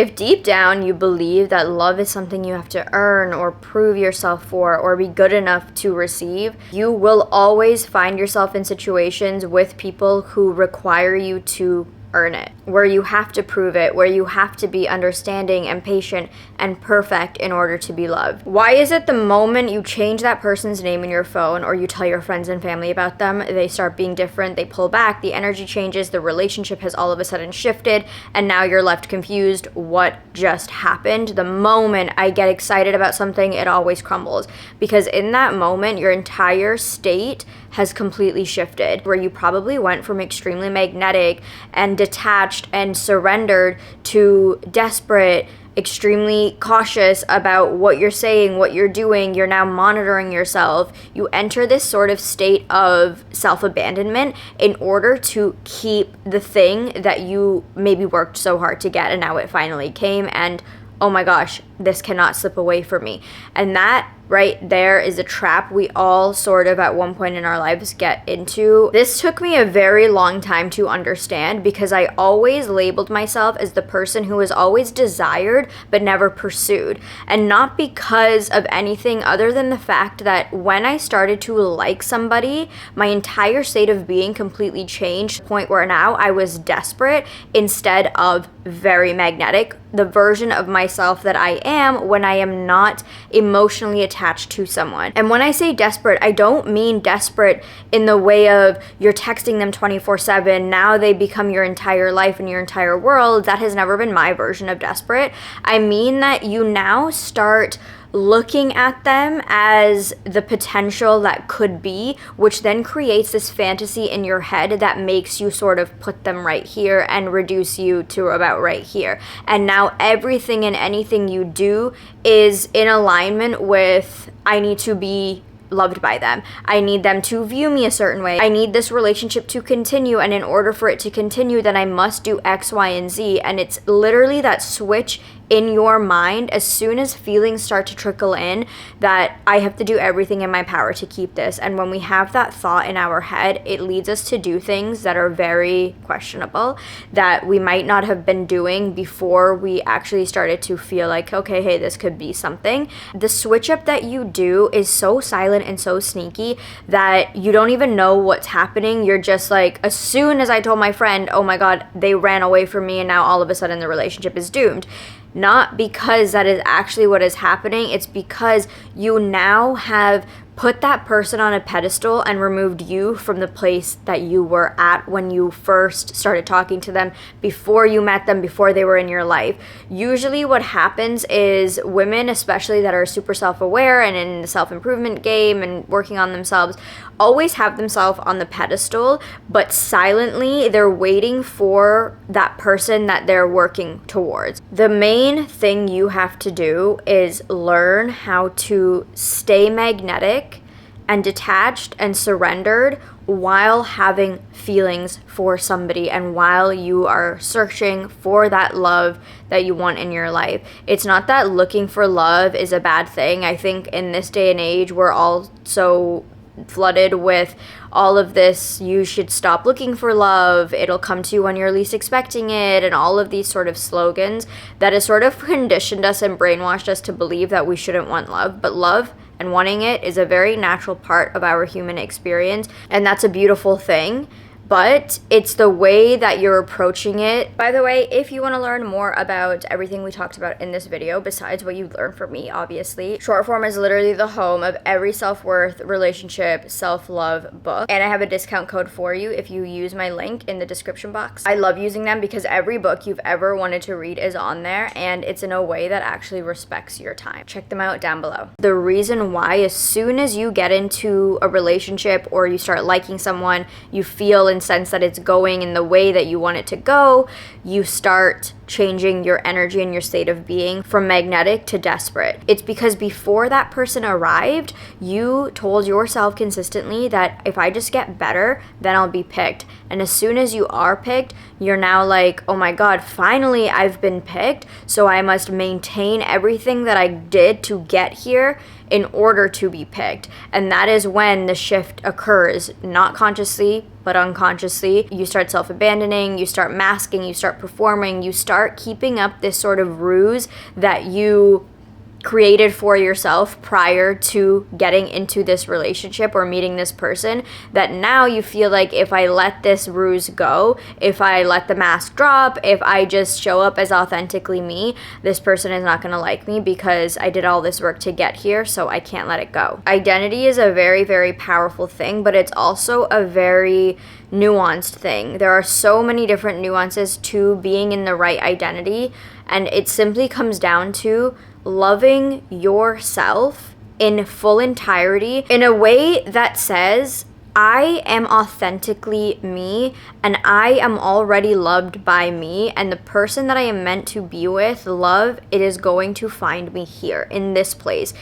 If deep down you believe that love is something you have to earn or prove yourself for or be good enough to receive, you will always find yourself in situations with people who require you to earn it, where you have to prove it, where you have to be understanding and patient and perfect in order to be loved. Why is it the moment you change that person's name in your phone or you tell your friends and family about them, they start being different, they pull back, the energy changes, the relationship has all of a sudden shifted, and now you're left confused? What just happened? The moment I get excited about something, it always crumbles, because in that moment your entire state has completely shifted, where you probably went from extremely magnetic and detached and surrendered to desperate, extremely cautious about what you're saying, what you're doing. You're now monitoring yourself. You enter this sort of state of self-abandonment in order to keep the thing that you maybe worked so hard to get, and now it finally came, and oh my gosh, this cannot slip away from me. And that right there is a trap we all sort of at one point in our lives get into. This took me a very long time to understand, because I always labeled myself as the person who was always desired but never pursued. And not because of anything other than the fact that when I started to like somebody, my entire state of being completely changed to the point where now I was desperate instead of very magnetic, the version of myself that I am when I am not emotionally attached to someone. And when I say desperate, I don't mean desperate in the way of you're texting them 24/7, now they become your entire life and your entire world. That has never been my version of desperate. I mean that you now start looking at them as the potential that could be, which then creates this fantasy in your head that makes you sort of put them right here and reduce you to about right here. And now everything and anything you do is in alignment with, I need to be loved by them. I need them to view me a certain way. I need this relationship to continue, and in order for it to continue, then I must do X, Y, and Z. And it's literally that switch in your mind as soon as feelings start to trickle in that I have to do everything in my power to keep this. And when we have that thought in our head, it leads us to do things that are very questionable, that we might not have been doing before we actually started to feel like, okay, hey, this could be something. The switch up that you do is so silent and so sneaky that you don't even know what's happening. You're just like, as soon as I told my friend, oh my God, they ran away from me, and now all of a sudden the relationship is doomed. Not because that is actually what is happening. It's because you now have put that person on a pedestal and removed you from the place that you were at when you first started talking to them, before you met them, before they were in your life. Usually what happens is women, especially that are super self-aware and in the self-improvement game and working on themselves, always have themselves on the pedestal, but silently they're waiting for that person that they're working towards. The main thing you have to do is learn how to stay magnetic and detached and surrendered while having feelings for somebody and while you are searching for that love that you want in your life. It's not that looking for love is a bad thing. I think in this day and age, we're all so flooded with all of this, you should stop looking for love, it'll come to you when you're least expecting it, and all of these sort of slogans that has sort of conditioned us and brainwashed us to believe that we shouldn't want love. But love and wanting it is a very natural part of our human experience, and that's a beautiful thing. But it's the way that you're approaching it. By the way, if you want to learn more about everything we talked about in this video, besides what you learned from me, obviously, short form is literally the home of every self-worth, relationship, self-love book. And I have a discount code for you if you use my link in the description box. I love using them because every book you've ever wanted to read is on there, and it's in a way that actually respects your time. Check them out down below. The reason why, as soon as you get into a relationship or you start liking someone, you feel in sense that it's going in the way that you want it to go, you start changing your energy and your state of being from magnetic to desperate. It's because before that person arrived, you told yourself consistently that if I just get better, then I'll be picked. And as soon as you are picked, you're now like, oh my God, finally I've been picked, so I must maintain everything that I did to get here in order to be picked. And that is when the shift occurs, not consciously, but but unconsciously, you start self-abandoning, you start masking, you start performing, you start keeping up this sort of ruse that you created for yourself prior to getting into this relationship or meeting this person, that now you feel like if I let this ruse go, if I let the mask drop, if I just show up as authentically me, this person is not going to like me because I did all this work to get here, so I can't let it go. Identity is a very, very powerful thing, but it's also a very nuanced thing. There are so many different nuances to being in the right identity, and it simply comes down to loving yourself in full entirety in a way that says, I am authentically me and I am already loved by me, and the person that I am meant to be with, love, it is going to find me here in this place.